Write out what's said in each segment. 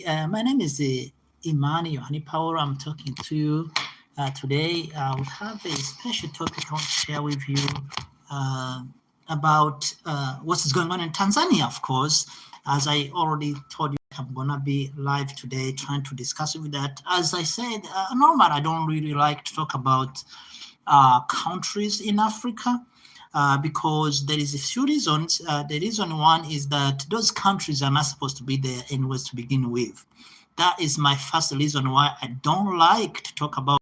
My name is Imani Yohani Power. I'm talking to you today. We have a special topic I want to share with you uh, about what is going on in Tanzania, of course. As I already told you, I'm going to be live today trying to discuss with that. As I said, normal, I don't really like to talk about countries in Africa. Because there is a few reasons. The reason one is that those countries are not supposed to be there anyways to begin with. That is my first reason why I don't like to talk about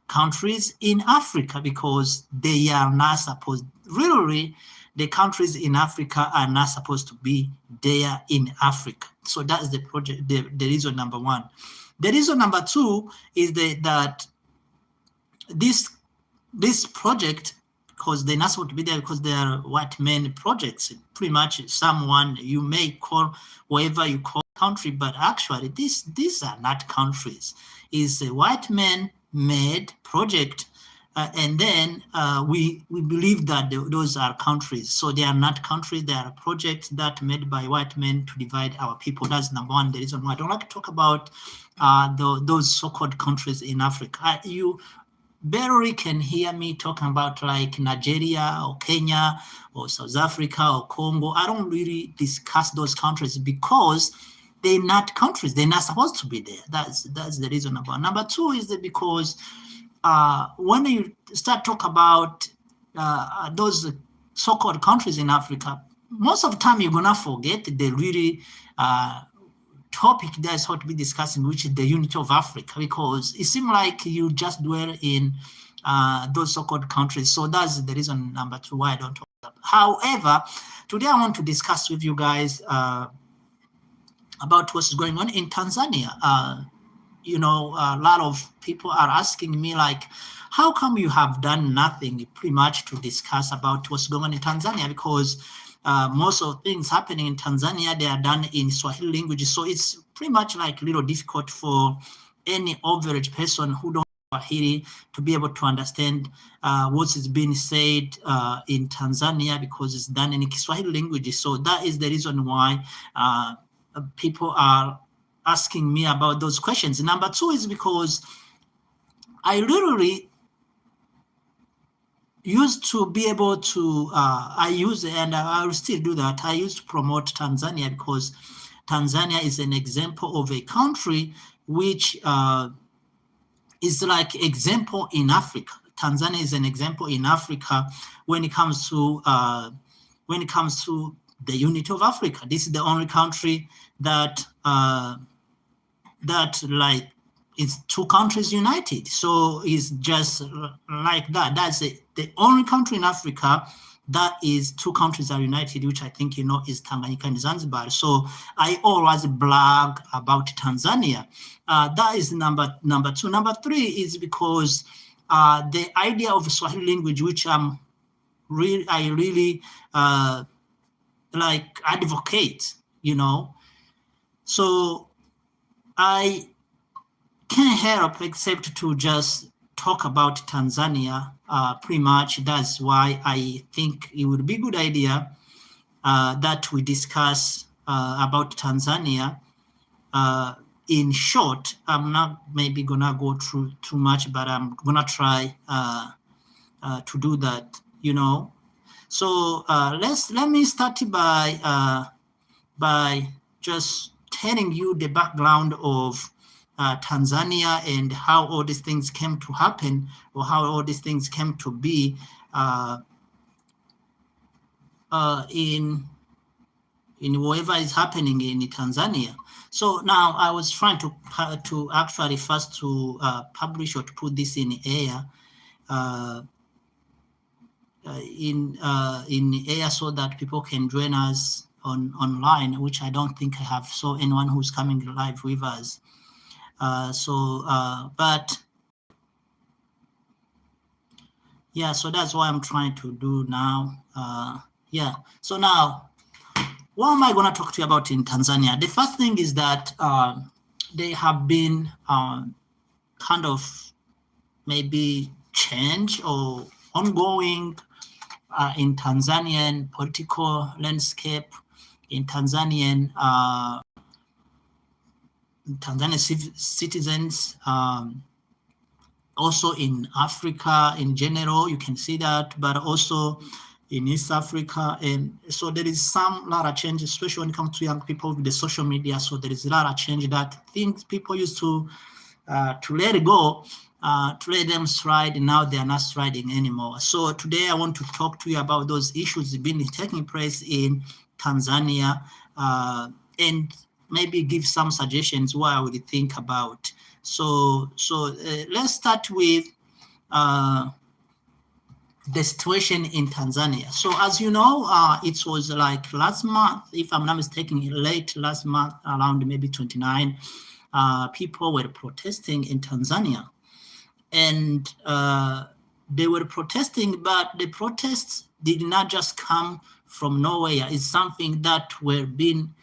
countries in Africa, because they are not supposed, really, the countries in Africa are not supposed to be there in Africa. So that is the project, the reason number one. The reason number two is that this project, because they're not supposed to be there because they are white men projects, pretty much someone you may call whatever you call country, but actually these are not countries. It's a white man made project, and then we believe that those are countries. So they are not countries, they are projects that made by white men to divide our people. That's number one, the reason why I don't like to talk about those so-called countries in Africa. You barely can hear me talking about like Nigeria or Kenya or South Africa or Congo. I don't really discuss those countries because they're not countries. They're not supposed to be there. That's the reason. Number two is that because when you start talk about those so-called countries in Africa, most of the time you're gonna forget the really topic that's what we discussing, which is the unity of Africa, because it seems like you just dwell in those so-called countries. So that's the reason number two why I don't talk about. However, today I want to discuss with you guys about what's going on in Tanzania. A lot of people are asking me like, how come you have done nothing pretty much to discuss about what's going on in Tanzania? Because most of things happening in Tanzania, they are done in Swahili language. So it's pretty much like a little difficult for any average person who don't know Swahili to be able to understand what is being said in Tanzania, because it's done in Kiswahili language. So that is the reason why people are asking me about those questions. Number two is because I literally used to be able to, I will still do that. I used to promote Tanzania because Tanzania is an example of a country which is like example in Africa. Tanzania is an example in Africa when it comes to the unity of Africa. This is the only country that like it's two countries united. So it's just like that. That's it. The only country in Africa that is two countries are united, which I think is Tanganyika and Zanzibar. So I always brag about Tanzania. That is number two. Number three is because the idea of Swahili language, which I really like advocate, So I can't help except to just talk about Tanzania. Pretty much that's why I think it would be a good idea that we discuss about Tanzania. In short, I'm not maybe gonna go through too much, but I'm gonna try to do that, So let me start by just telling you the background of Tanzania and how all these things came to happen, or how all these things came to be in whatever is happening in Tanzania. So now I was trying to actually first to publish or to put this in air. In air, so that people can join us online, which I don't think I have saw anyone who's coming live with us. But yeah, so that's what I'm trying to do now. Yeah, so now, what am I going to talk to you about in Tanzania? The first thing is that they have been kind of maybe change or ongoing in Tanzanian political landscape, in Tanzanian Tanzanian citizens, also in Africa in general, you can see that, but also in East Africa. And so there is lot of change, especially when it comes to young people with the social media. So there is a lot of change that things people used to let it go, to let them stride, and now they are not striding anymore. So today I want to talk to you about those issues been taking place in Tanzania, and maybe give some suggestions what I would think about. So let's start with the situation in Tanzania. So as you know, it was like last month, if I'm not mistaken, late last month, around maybe 29, people were protesting in Tanzania. And they were protesting, but the protests did not just come from nowhere. It's something that were being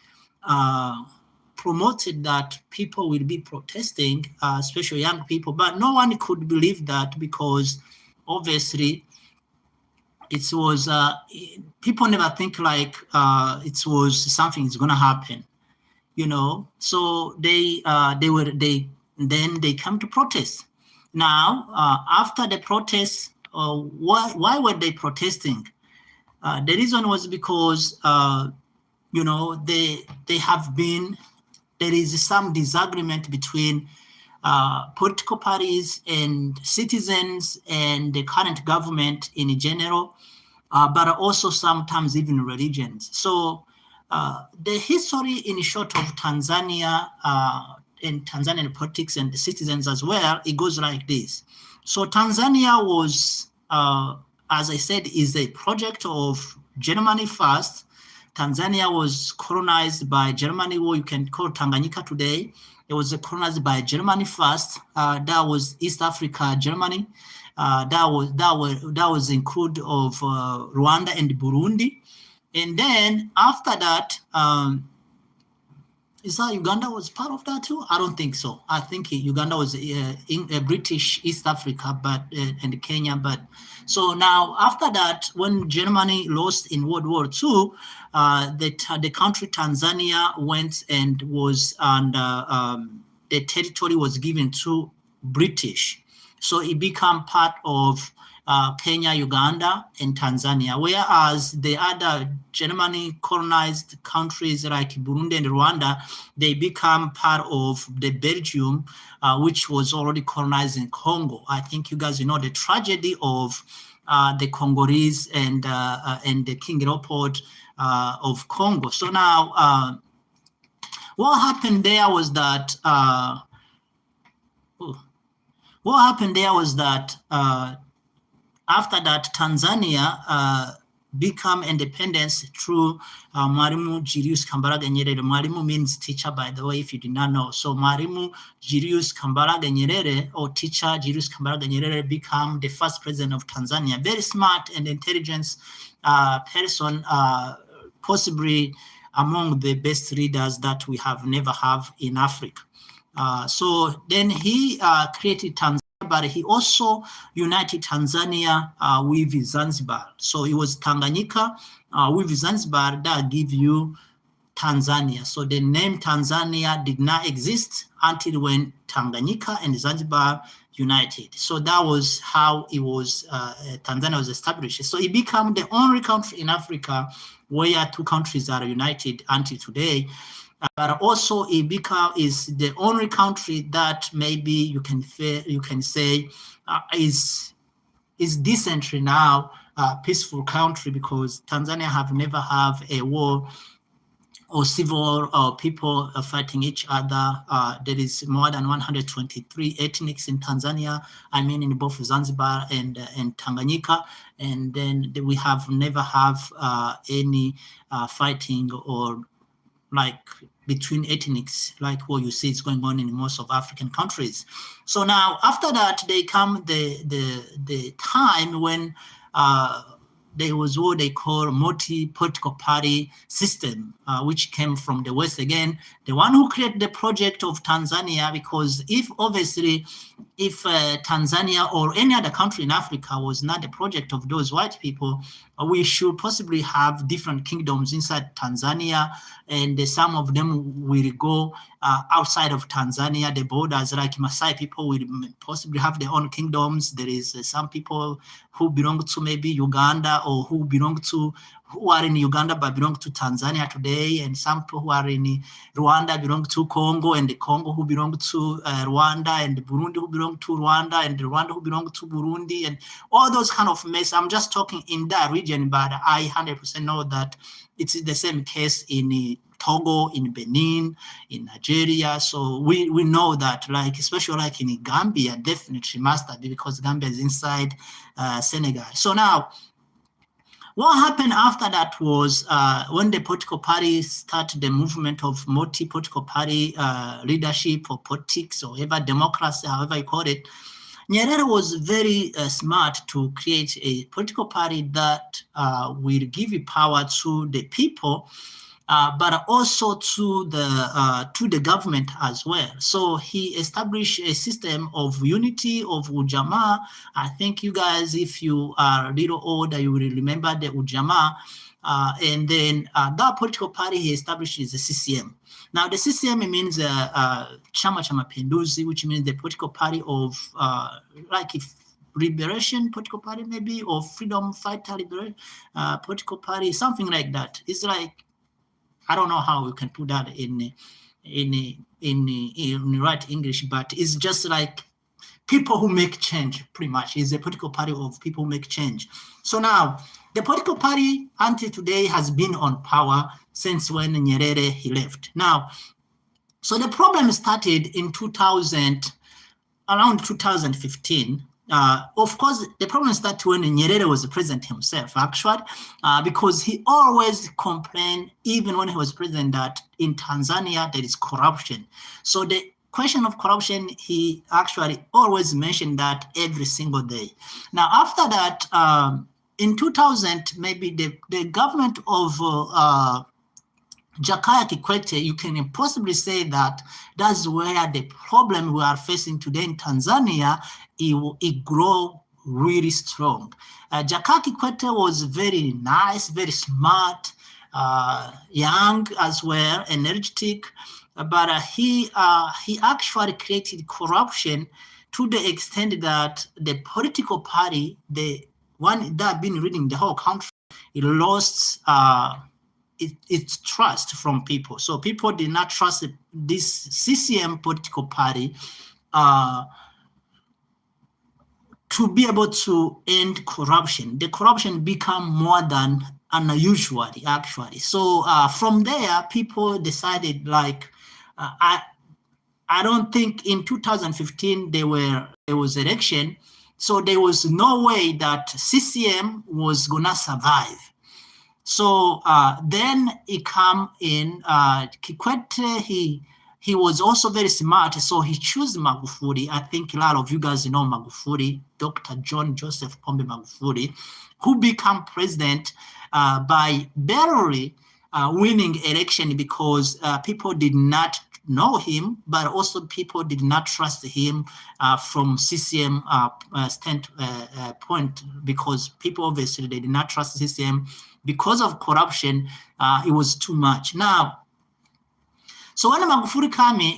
promoted, that people will be protesting, especially young people, but no one could believe that, because obviously it was, people never think like it was something is going to happen, you know. So then they come to protest. Now, after the protest, why were they protesting? The reason was because, you know, there is some disagreement between political parties and citizens and the current government in general, but also sometimes even religions. So the history, in short, of Tanzania and Tanzanian politics and the citizens as well, it goes like this. So Tanzania was, as I said, is a project of Germany first. Tanzania was colonized by Germany, what you can call Tanganyika today. It was colonized by Germany first. That was East Africa, Germany. That was include of Rwanda and Burundi. And then after that, is that Uganda was part of that too? I don't think so. I think Uganda was in British East Africa, but and Kenya. But so now after that, when Germany lost in World War II, the country Tanzania went and was under, the territory was given to British. So it became part of Kenya, Uganda, and Tanzania, whereas the other Germany colonized countries like Burundi and Rwanda, they become part of the Belgium, which was already colonized in Congo. I think you guys know the tragedy of the Congolese and the King Leopold of Congo. So now, what happened there was that after that, Tanzania become independence through Mwalimu Julius Kambarage Nyerere. Mwalimu means teacher, by the way, if you did not know. So Mwalimu Julius Kambarage Nyerere, or teacher Julius Kambarage Nyerere, become the first president of Tanzania. Very smart and intelligent person, possibly among the best leaders that we have never have in Africa. So then he created Tanzania, but he also united Tanzania with Zanzibar. So it was Tanganyika with Zanzibar that give you Tanzania. So the name Tanzania did not exist until when Tanganyika and Zanzibar united. So that was how it was, Tanzania was established. So it became the only country in Africa where two countries are united until today. But also it is the only country that maybe you can say is decently now peaceful country, because Tanzania have never have a war or civil war or people fighting each other. There is more than 123 ethnics in Tanzania, I mean in both Zanzibar and Tanganyika, and then we have never have any fighting or like between ethnics, like what you see is going on in most of African countries. So now after that, they come the time when there was what they call multi-political party system, which came from the West again, the one who created the project of Tanzania, because if obviously Tanzania or any other country in Africa was not a project of those white people, we should possibly have different kingdoms inside Tanzania, and some of them will go outside of Tanzania, the borders, like Maasai people will possibly have their own kingdoms. There is some people who belong to maybe Uganda, or who are in Uganda but belong to Tanzania today, and some people who are in Rwanda belong to Congo, and the Congo who belong to Rwanda, and the Burundi who belong to Rwanda, and the Rwanda who belong to Burundi, and all those kind of mess. I'm just talking in that region, but I 100% know that it's the same case in Togo, in Benin, in Nigeria. So we know that, like, especially like in Gambia, definitely must be, because Gambia is inside Senegal. So now, what happened after that was when the political parties started the movement of multi-political party leadership or politics, or whatever, democracy, however you call it. Nyerere was very smart to create a political party that will give power to the people, but also to the government as well. So he established a system of unity of Ujamaa. I think you guys, if you are a little older, you will remember the Ujamaa. And then that political party he established is the CCM. Now, the CCM means Chama cha Mapinduzi, which means the political party of liberation political party, maybe, or freedom fighter liberation political party, something like that. It's like, I don't know how we can put that in right English, but it's just like people who make change, pretty much. It's a political party of people who make change. So now, the political party until today has been on power since when Nyerere he left. Now, so the problem started in around 2015. Of course, the problem started when Nyerere was the president himself, actually, because he always complained, even when he was president, that in Tanzania there is corruption. So the question of corruption, he actually always mentioned that every single day. Now, after that, in 2000, maybe the government of Jakaya Kikwete, you can possibly say that that's where the problem we are facing today in Tanzania, it grow really strong. Jakaya Kikwete was very nice, very smart, young as well, energetic, but he actually created corruption to the extent that the political party, the one that had been leading the whole country, it lost its trust from people. So people did not trust this CCM political party to be able to end corruption. The corruption become more than unusual, actually. So from there, people decided, like, I don't think in 2015 there was election, so there was no way that CCM was gonna survive. So then it come in, Kikwete, he was also very smart, so he chose Magufuli. I think a lot of you guys know Magufuli, Dr. John Joseph Pombe Magufuli, who became president by barely winning election, because people did not know him, but also people did not trust him from CCM standpoint, because people obviously they did not trust CCM because of corruption. It was too much. Now, so when Magufuli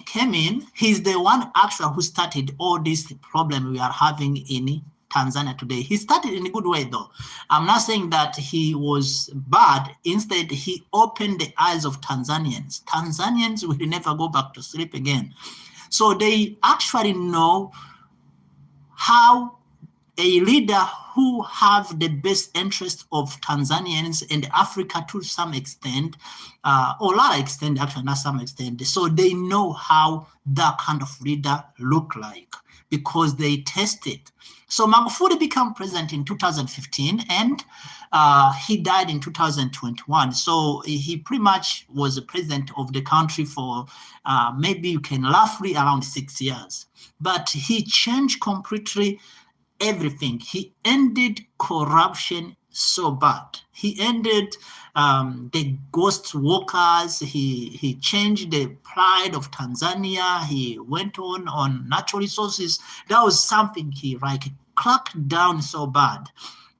came in, he's the one actually who started all this problem we are having in Tanzania today. He started in a good way, though. I'm not saying that he was bad. Instead, he opened the eyes of Tanzanians. Tanzanians will never go back to sleep again. So they actually know how a leader who have the best interest of Tanzanians and Africa to some extent, or a lot of extent, actually not some extent. So they know how that kind of leader look like, because they tested. So Magufuli became president in 2015, and he died in 2021. So he pretty much was the president of the country for maybe you can roughly around 6 years. But he changed completely everything. He ended corruption so bad. He ended the ghost workers. He changed the pride of Tanzania. He went on natural resources. That was something he cracked down so bad,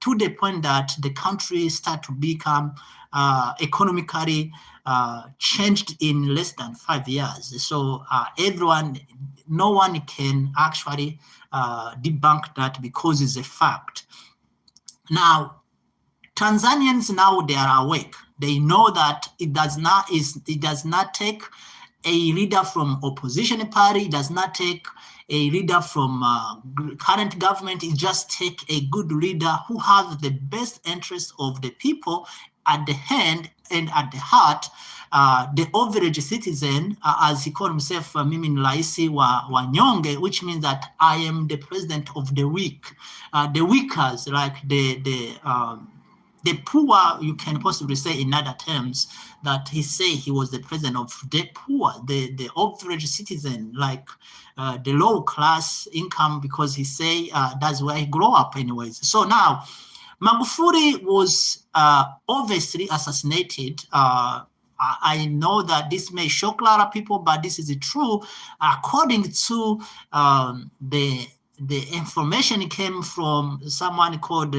to the point that the country started to become economically changed in less than 5 years. So no one can actually debunk that, because it's a fact. Now, Tanzanians now, they are awake. They know that it does not take a leader from opposition party. It does not take a leader from current government. It just take a good leader who has the best interest of the people at the hand and at the heart. The average citizen, as he called himself, Mimi Raisi wa Nyonge, which means that I am the president of the weak, the weakers, like the poor, you can possibly say in other terms, that he say he was the president of the poor, the average citizen, like the low class income, because he say that's where he grew up anyways. So now, Magufuli was obviously assassinated. I know that this may shock a lot of people, but this is true. According to the information came from someone called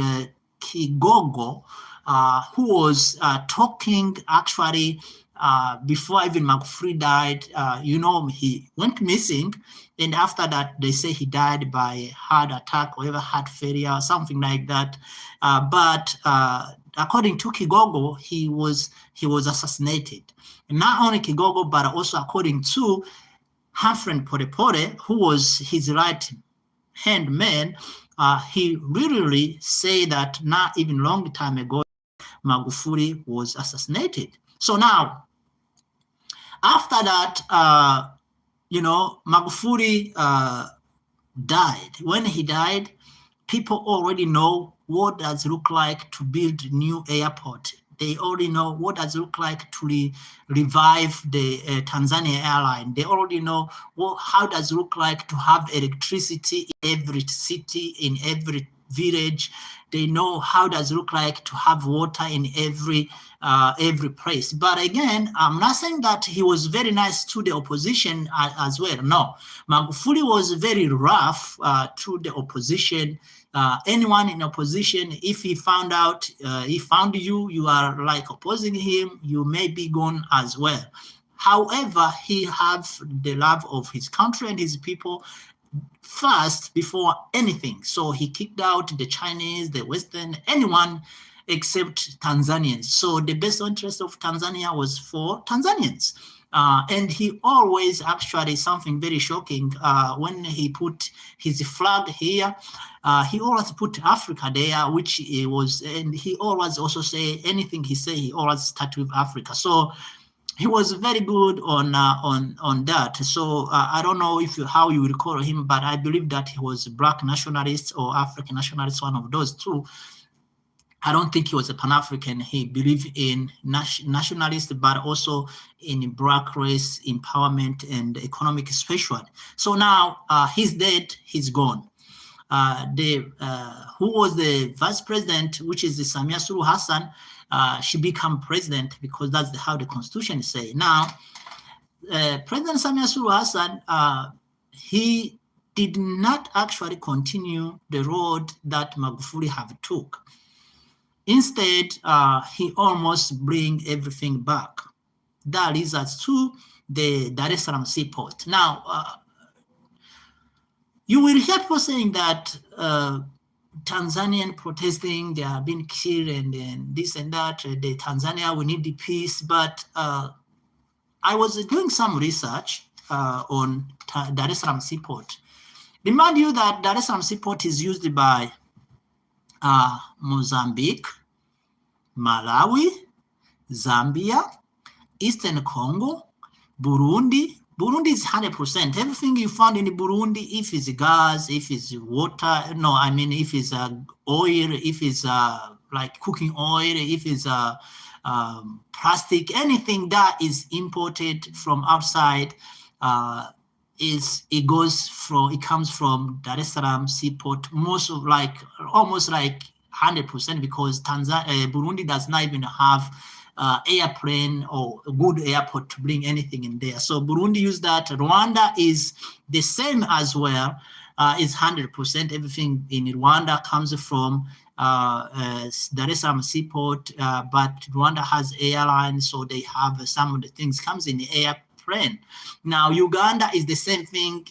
Kigogo, who was talking actually before even Magufuli died. He went missing, and after that they say he died by heart attack or even heart failure, something like that. But according to Kigogo, he was assassinated. And not only Kigogo, but also according to Humphrey Polepole, who was his right hand man, he literally said that not even long time ago, Magufuli was assassinated. So now, after that, Magufuli died. When he died, people already know what does it look like to build a new airport. They already know what does it look like to revive the Tanzania airline. They already know how does it look like to have electricity in every city, in every village. They know how does it look like to have water in every place. But again, I'm not saying that he was very nice to the opposition as well. No, Magufuli was very rough to the opposition. Anyone in opposition, if he found out, he found you are like opposing him, you may be gone as well. However, he had the love of his country and his people first before anything. So he kicked out the Chinese, the Western, anyone except Tanzanians. So the best interest of Tanzania was for Tanzanians. And he always, actually, something very shocking, when he put his flag here, he always put Africa there, which he was, and he always also say anything he say, he always start with Africa. So he was very good on that. So I don't know how you will call him, but I believe that he was Black nationalist or African nationalist, one of those two. I don't think he was a Pan-African. He believed in nationalist, but also in Black race empowerment and economic expansion. So now he's dead, he's gone. Who was the vice president, which is the Samia Suluhu Hassan, she become president because that's how the constitution say. Now, President Samia Suluhu Hassan, he did not actually continue the road that Magufuli have took. Instead, he almost bring everything back. That leads us to the Dar es Salaam seaport. Now, you will hear people saying that Tanzanian protesting, they are being killed and this and that, the Tanzania, we need the peace. But I was doing some research on Dar es Salaam seaport. Remind you that Dar es Salaam seaport is used by Mozambique, Malawi, Zambia, Eastern Congo, Burundi. Burundi is 100%. Everything you found in Burundi, if it's gas, if it's water, if it's oil, if it's like cooking oil, if it's plastic, anything that is imported from outside, it comes from Dar es Salaam seaport. Almost like 100% because Burundi does not even have airplane or a good airport to bring anything in there. So Burundi used that. Rwanda is the same as well. Is 100%. Everything in Rwanda comes from Dar es Salaam seaport, but Rwanda has airlines, so they have some of the things comes in the airplane. Now Uganda is the same thing.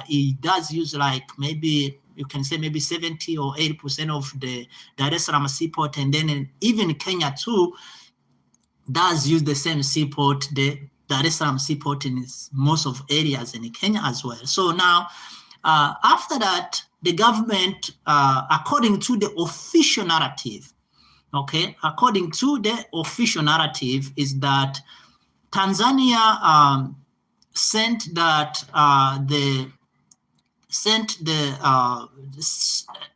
It does use like maybe you can say maybe 70 or 80% of the Dar es Salaam seaport, and then even Kenya too does use the same seaport, the Dar es Salaam seaport in most of areas in Kenya as well. So now. After that, the government, according to the official narrative, okay, according to the official narrative is that Tanzania sent that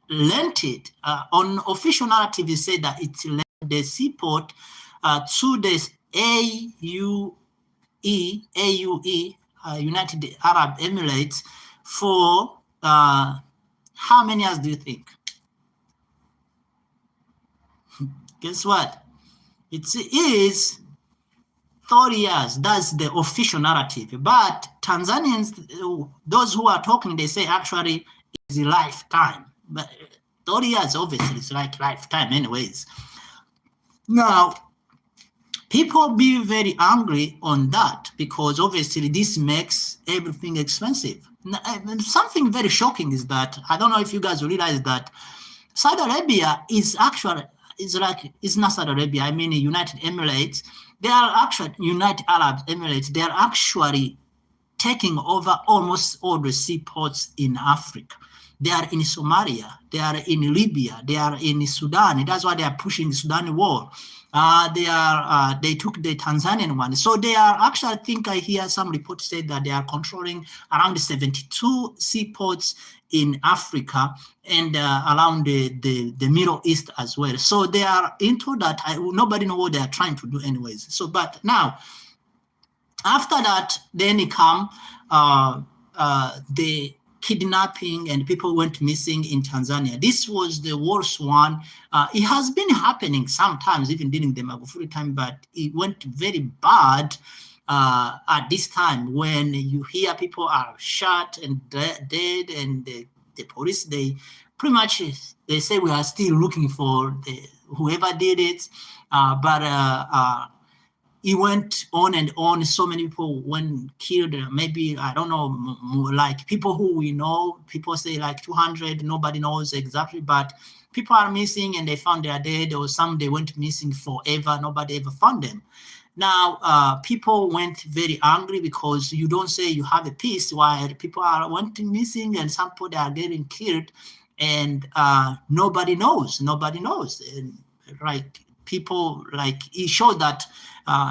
lent it on official narrative. It said that it lent the seaport to the AUE, United Arab Emirates. For how many years do you think? Guess what? It is 30 years. That's the official narrative. But Tanzanians, those who are talking, they say actually it's a lifetime. But 30 years, obviously, it's like lifetime anyways. Now, people be very angry on that because obviously this makes everything expensive. Something very shocking is that, I don't know if you guys realize that Saudi Arabia is actually, it's not Saudi Arabia, I mean United Emirates. They are actually, United Arab Emirates, they are actually taking over almost all the seaports in Africa. They are in Somalia, they are in Libya, they are in Sudan. That's why they are pushing the Sudan war. They took the Tanzanian one. So they are actually, I think I hear some reports say that they are controlling around 72 seaports in Africa and around the Middle East as well. So they are into that. Nobody knows what they are trying to do anyways. So, but now, after that, then it come the kidnapping and people went missing in Tanzania. This was the worst one. It has been happening sometimes, even during the Magufuli time, but it went very bad at this time when you hear people are shot and dead, and the police, they pretty much, they say we are still looking for whoever did it, but it went on and on. So many people went killed. Maybe, I don't know, like people who we know, people say like 200, nobody knows exactly, but people are missing and they found they are dead, or some they went missing forever, nobody ever found them. Now, people went very angry because you don't say you have a peace while people are went missing and some people they are getting killed, and nobody knows. And, right, people, like, it showed that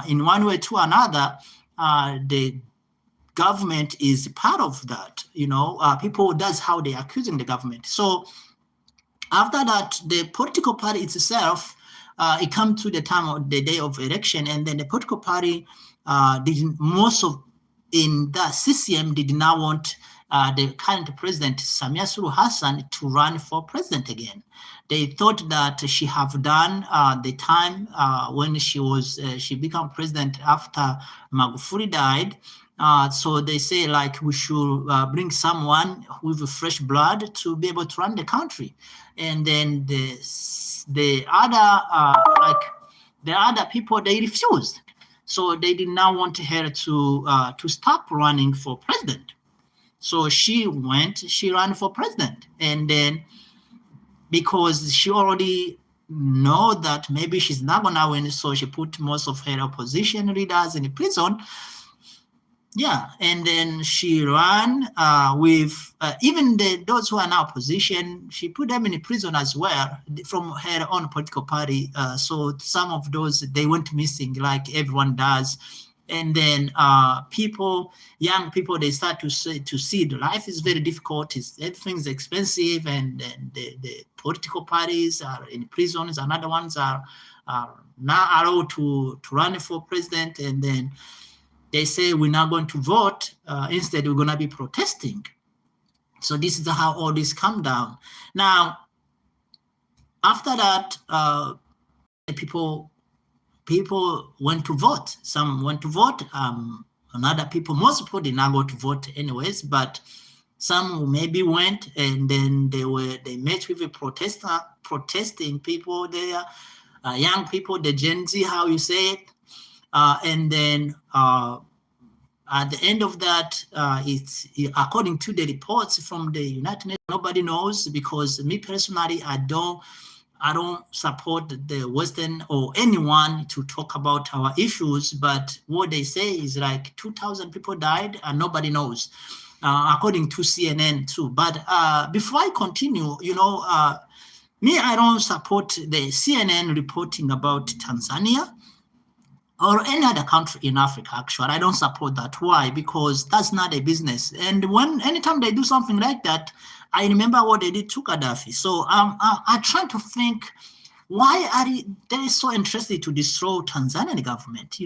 in one way to another, the government is part of that. You know, people, that's how they're accusing the government. So after that, the political party itself, it come to the time of the day of election, and then the political party in the CCM did not want the current president, Samia Suluhu Hassan, to run for president again. They thought that she have done the time when she became president after Magufuli died. So they say like we should bring someone with fresh blood to be able to run the country. And then the other people, they refused. So they did not want her to stop running for president. So she ran for president, and then because she already know that maybe she's not gonna win, so she put most of her opposition leaders in prison. Yeah, and then she ran with even those who are now opposition. She put them in prison as well from her own political party. So some of those, they went missing like everyone does. And then young people, they start to see the life is very difficult. Everything's expensive, and the political parties are in prisons, and other ones are not allowed to run for president. And then they say we're not going to vote. Instead, we're going to be protesting. So this is how all this come down. Now, after that, people went to vote. Some went to vote. Another people, most people did not go to vote anyways, but some maybe went, and then they met with a protesting people there, young people, the Gen Z, how you say it, and then at the end of that, it's according to the reports from the United Nations. Nobody knows, because me personally, I don't support the Western or anyone to talk about our issues, but what they say is like 2,000 people died and nobody knows, according to CNN too. But before I continue, me, I don't support the CNN reporting about Tanzania or any other country in Africa. Actually, I don't support that. Why? Because that's not a business. And anytime they do something like that, I remember what they did to Gaddafi. So I try to think, why are they so interested to destroy Tanzanian government?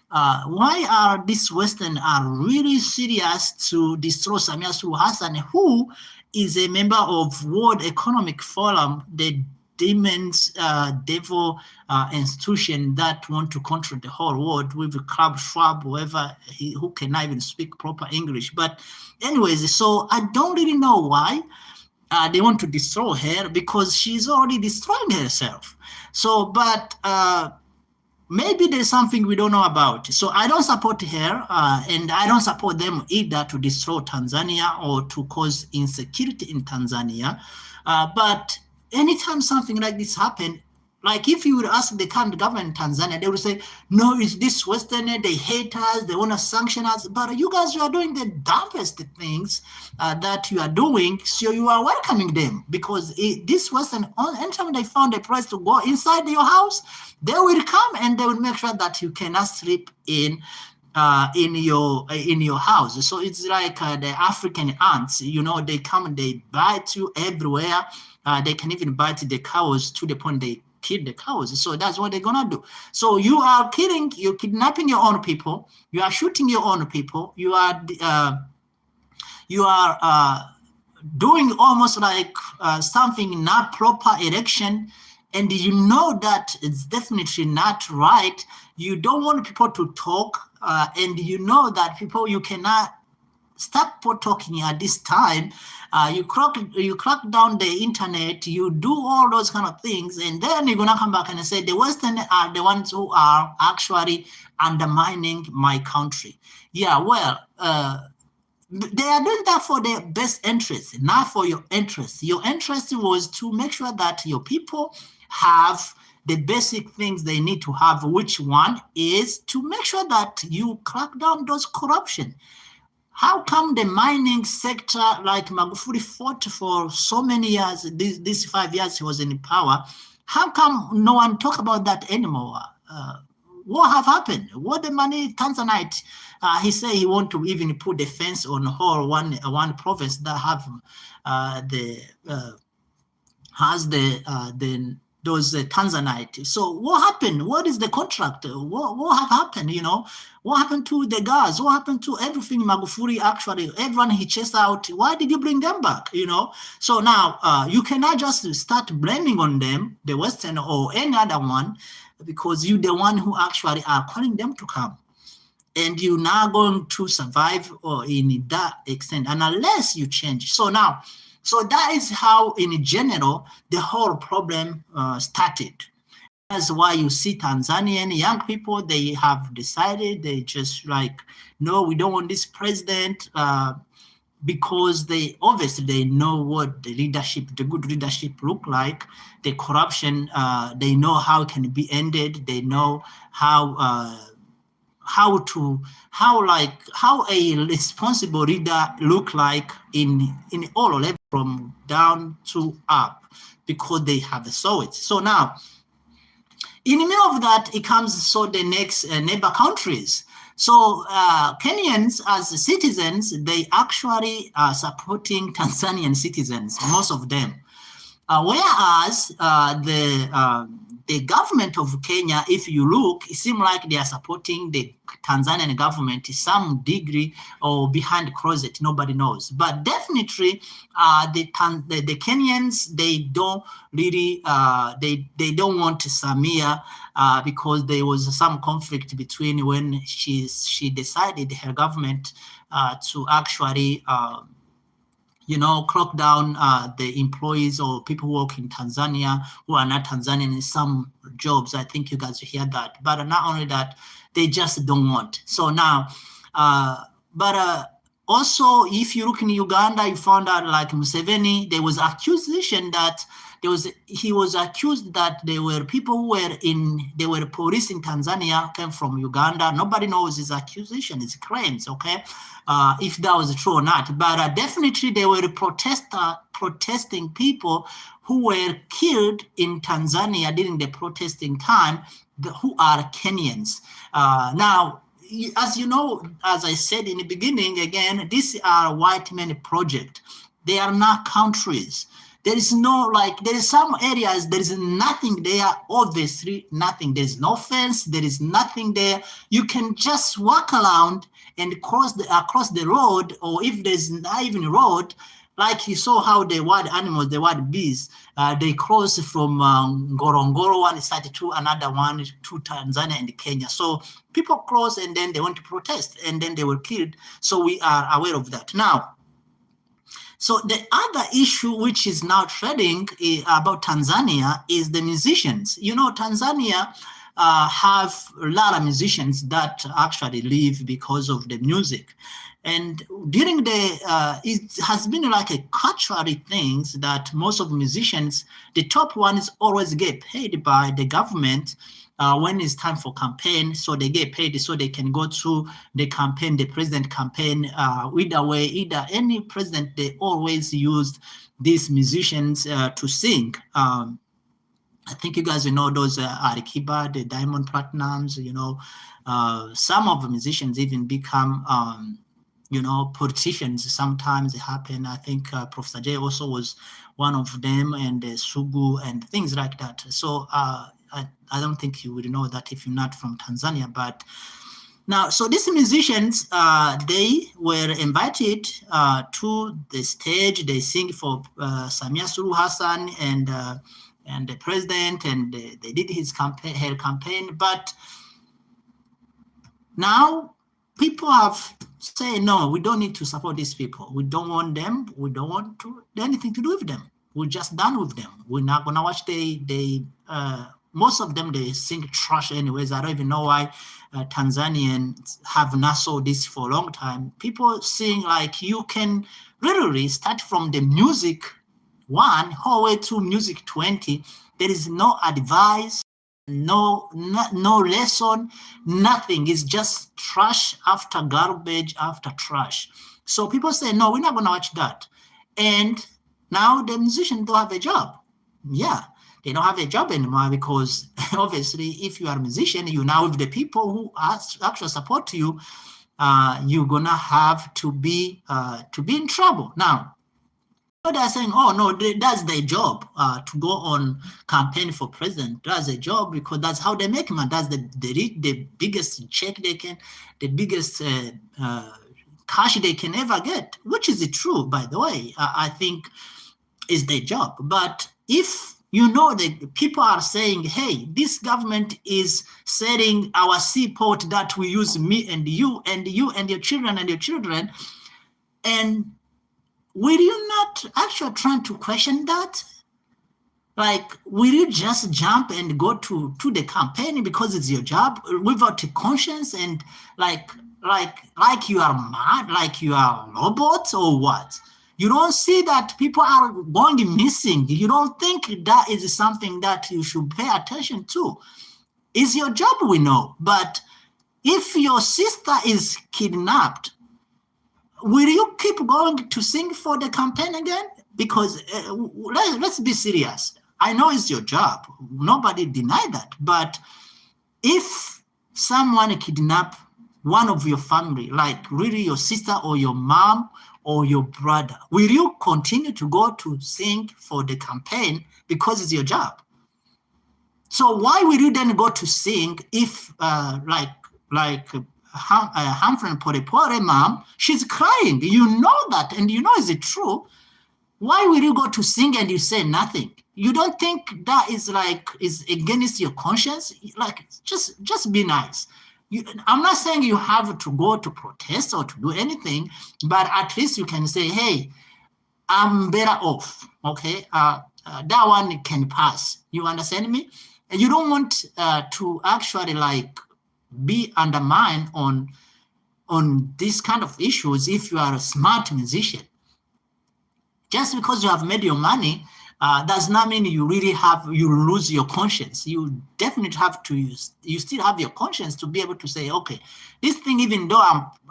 Why are these Western are really serious to destroy Samia Suluhu Hassan, who is a member of World Economic Forum, the demons, devil institution that want to control the whole world, with Klaus Schwab, whoever, who cannot even speak proper English. But anyways, so I don't really know why they want to destroy her, because she's already destroying herself. So, but maybe there's something we don't know about. So I don't support her, and I don't support them either to destroy Tanzania or to cause insecurity in Tanzania. But anytime something like this happen, like if you would ask the current government in Tanzania, they would say, no, it's this Western, they hate us, they want to sanction us. But you guys, you are doing the dumbest things that you are doing, so you are welcoming them, because this Western, anytime they found a place to go inside your house, they will come and they will make sure that you cannot sleep in your house. So it's like the African ants, they come and they bite you everywhere. They can even bite the cows to the point they kill the cows. So that's what they're gonna do. So you're kidnapping your own people. You are shooting your own people. You are doing almost like something not proper election, and you know that it's definitely not right. You don't want people to talk, and you know that you cannot stop talking at this time. You crack down the internet, you do all those kind of things, and then you're gonna come back and say the Western are the ones who are actually undermining my country. Yeah, well, they are doing that for their best interest, not for your interest. Your interest was to make sure that your people have the basic things they need to have, which one is to make sure that you crack down those corruption. How come the mining sector, like Magufuli fought for so many years, these 5 years he was in power, how come no one talk about that anymore? What have happened? What the money, Tanzanite, he said he want to even put the fence on whole one province that have those Tanzanite. So what happened? What is the contract? What have happened? What happened to the gas? What happened to everything Magufuli actually, everyone he chased out? Why did you bring them back? So now you cannot just start blaming on them, the Western or any other one, because you're the one who actually are calling them to come. And you're not going to survive or in that extent, and unless you change. So that is how, in general, the whole problem started. That's why you see Tanzanian young people, they have decided, they just like, no, we don't want this president, because they obviously know what the good leadership look like, the corruption, they know how it can be ended, they know how a responsible leader look like in all levels, from down to up, because they have saw it. So now, in the middle of that, it comes the next neighbor countries. So Kenyans as citizens, they actually are supporting Tanzanian citizens, most of them. Whereas the government of Kenya, if you look, it seems like they are supporting the Tanzanian government to some degree or behind closet, nobody knows. But definitely the Kenyans, they don't really, they don't want Samia because there was some conflict between when she decided her government to actually clock down the employees or people who work in Tanzania who are not Tanzanian in some jobs. I think you guys hear that. But not only that, they just don't want. So now, also, if you look in Uganda, you found out like Museveni, there was accusation that he was accused that there were people who were police in Tanzania came from Uganda. Nobody knows his accusation, his claims, okay? If that was true or not. But definitely there were protesting people who were killed in Tanzania during the protesting time who are Kenyans. Now, as you know, as I said in the beginning, again, these are white men project. They are not countries. There is no, there is some areas, there is nothing there, obviously nothing. There's no fence, there is nothing there. You can just walk around and across the road, or if there's not even a road, like you saw how the wild animals, the wild bees, they cross from Ngorongoro one side to another one to Tanzania and Kenya. So people cross and then they went to protest and then they were killed. So we are aware of that. Now, so the other issue which is now trending about Tanzania is the musicians. You know, Tanzania have a lot of musicians that actually live because of the music. And during it has been like a cultural things that most of the musicians, the top ones always get paid by the government when it's time for campaign. So they get paid so they can go to the campaign, the president campaign. Either way, either any president, they always used these musicians to sing. I think you guys know those Alikiba, the Diamond Platnumz, some of the musicians even become politicians. Sometimes it happen. I think Professor J also was one of them, and Sugu and things like that. So I don't think you would know that if you're not from Tanzania. But now, so these musicians, they were invited to the stage. They sing for Samia Suluhu Hassan and the president, and they did her campaign. But now people have said, no, we don't need to support these people. We don't want them. We don't want anything to do with them. We're just done with them. We're not gonna watch most of them, they sing trash anyways. I don't even know why Tanzanians have not saw this for a long time. People sing like you can literally start from the music 1 whole way to music 20. There is no advice, no lesson, nothing. It's just trash after garbage after trash. So people say, no, we're not going to watch that. And now the musicians don't have a job. Yeah, they don't have a job anymore because obviously if you are a musician, you're now with the people who actually support you, you're going to have to be in trouble. Now, they're saying, oh, no, that's their job to go on campaign for president. That's their job because that's how they make money. That's the biggest check they can, the biggest cash they can ever get, which is true, by the way. I think is their job. But if that people are saying, hey, this government is selling our seaport that we use, me and you and you and your children, and will you not actually trying to question that? Like, will you just jump and go to the campaign because it's your job without a conscience and like you are mad, like you are robots or what? You don't see that people are going missing. You don't think that is something that you should pay attention to. It's your job, we know. But if your sister is kidnapped, will you keep going to sing for the campaign again? Because let's be serious. I know it's your job. Nobody denied that. But if someone kidnap one of your family, like really your sister or your mom or your brother, will you continue to go to sing for the campaign because it's your job? So why will you then go to sing if Humphrey Polepole mom, she's crying. You know that, and you know is it true? Why will you go to sing and you say nothing? You don't think that is against your conscience? Like just be nice. I'm not saying you have to go to protest or to do anything, but at least you can say, hey, I'm better off. Okay, that one can pass. You understand me? And you don't want to actually be undermined on these kind of issues if you are a smart musician. Just because you have made your money does not mean you lose your conscience. You definitely have to you still have your conscience to be able to say, okay, this thing, even though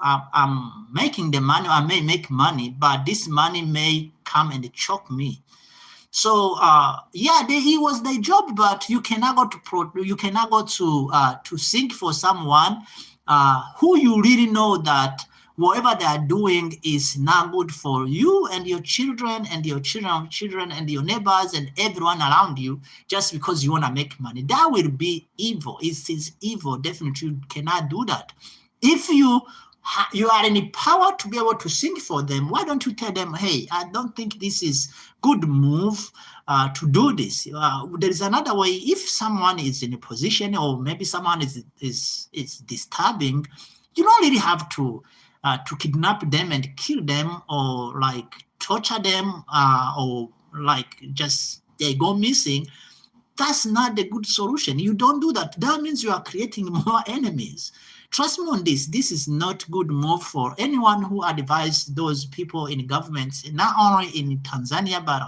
I'm making the money, I may make money, but this money may come and choke me. So yeah, it was their job, but you cannot go to sing for someone who you really know that whatever they are doing is not good for you and your children and your children and your neighbors and everyone around you, just because you want to make money. That will be evil. It is evil. Definitely, you cannot do that. If you are in the power to be able to sing for them, why don't you tell them, hey, I don't think this is good move to do this. There is another way. If someone is in a position, or maybe someone is disturbing, you don't really have to kidnap them and kill them, or torture them, or just they go missing. That's not the good solution. You don't do that. That means you are creating more enemies. Trust me on this. This is not good move for anyone who advised those people in governments, not only in Tanzania, but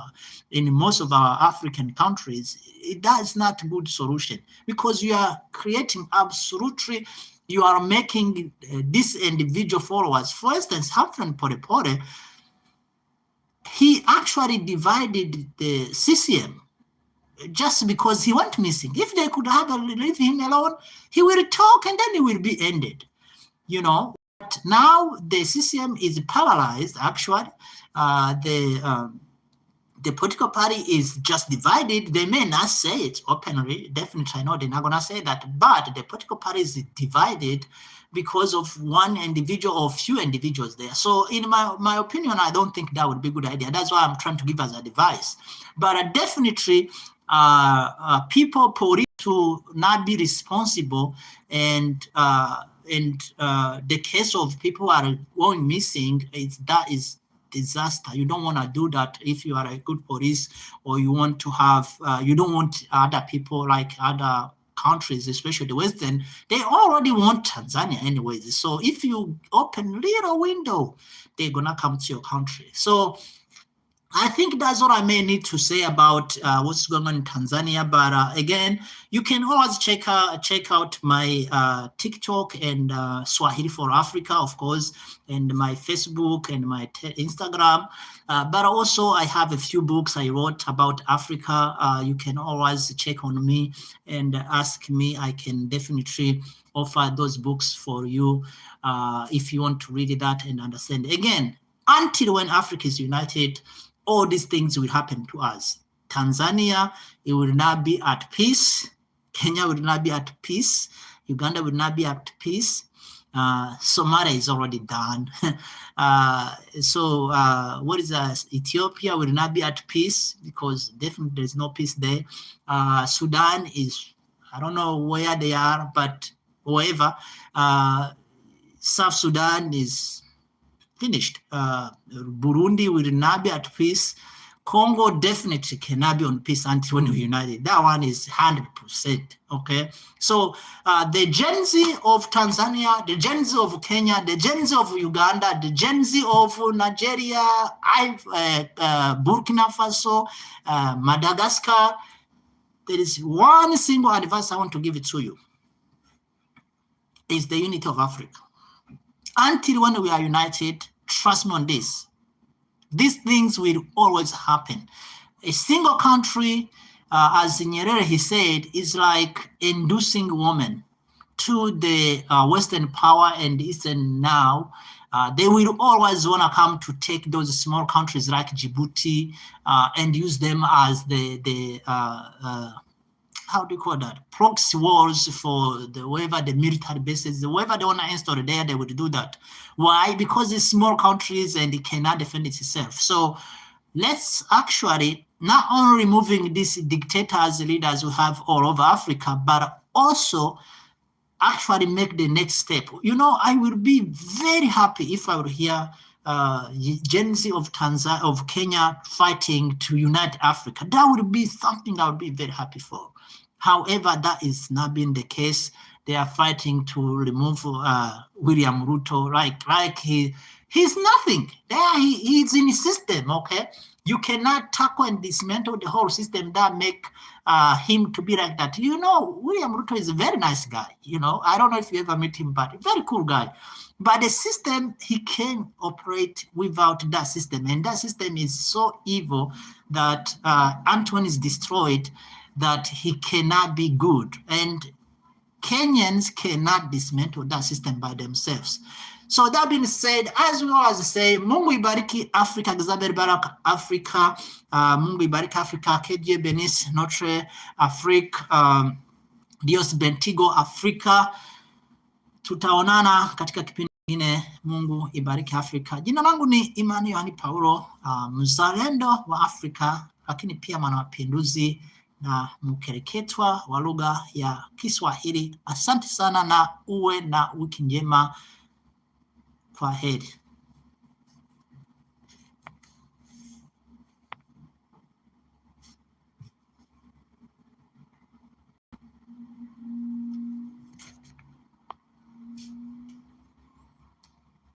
in most of our African countries. That is not a good solution, because you are creating absolutely, you are making this individual followers. For instance, Humphrey Polepole, he actually divided the CCM just because he went missing. If they could have leave him alone, he will talk and then he will be ended. But now the CCM is paralyzed. Actually, the political party is just divided. They may not say it openly. Definitely, I know they're not going to say that. But the political party is divided because of one individual or few individuals there. So in my opinion, I don't think that would be a good idea. That's why I'm trying to give as advice. But definitely, people police to not be responsible, and the case of people are going missing, that is disaster. You don't want to do that if you are a good police, or you want to have you don't want other people, like other countries, especially the Western, they already want Tanzania anyways. So if you open little window, they're gonna come to your country. So I think that's what I may need to say about what's going on in Tanzania. But again, you can always check out my TikTok and Swahili for Africa, of course, and my Facebook and my Instagram. But also, I have a few books I wrote about Africa. You can always check on me and ask me. I can definitely offer those books for you if you want to read that and understand. Again, until when Africa is united, all these things will happen to us. Tanzania, it will not be at peace. Kenya will not be at peace. Uganda will not be at peace. Somalia is already done. What is that? Ethiopia will not be at peace, because definitely there's no peace there. Sudan is, I don't know where they are, but wherever. South Sudan is finished. Burundi will not be at peace. Congo definitely cannot be on peace until when we're united. That one is 100%. Okay. So the Gen Z of Tanzania, the Gen Z of Kenya, the Gen Z of Uganda, the Gen Z of Nigeria, Burkina Faso, Madagascar, there is one single advice I want to give it to you. It's the unity of Africa. Until when we are united, trust me on this, these things will always happen. A single country, as Nyerere he said, is like inducing women to the Western power and Eastern now. They will always want to come to take those small countries like Djibouti and use them as the how do you call that, proxy wars for wherever the military bases, wherever they want to install there, they would do that. Why? Because it's small countries and it cannot defend itself. So let's actually not only removing these dictators, leaders we have all over Africa, but also actually make the next step. You know, I will be very happy if I would hear Gen Z of Kenya fighting to unite Africa. That would be something I would be very happy for. However, that is not being the case. They are fighting to remove William Ruto, like he's nothing. There he's in the system, okay? You cannot tackle and dismantle the whole system that make him to be like that. You know, William Ruto is a very nice guy. You know, I don't know if you ever met him, but a very cool guy. But the system, he can operate without that system. And that system is so evil that Antoine is destroyed, that he cannot be good. And Kenyans cannot dismantle that system by themselves. So that being said, as we always say, Mungu ibariki Africa, Xavier Barak Africa, Mungu ibariki Africa, KJ Benis, Notre Afrique, Dios Bentigo Africa. Tutaonana katika kipindi kingine. Mungu ibariki Afrika. Jina langu ni Imani Yohani Paulo, mzalendo wa Afrika, lakini pia mwanamapinduzi na mkereketwa wa lugha ya Kiswahili. Asante sana na uwe na wiki njema. Kwaheri.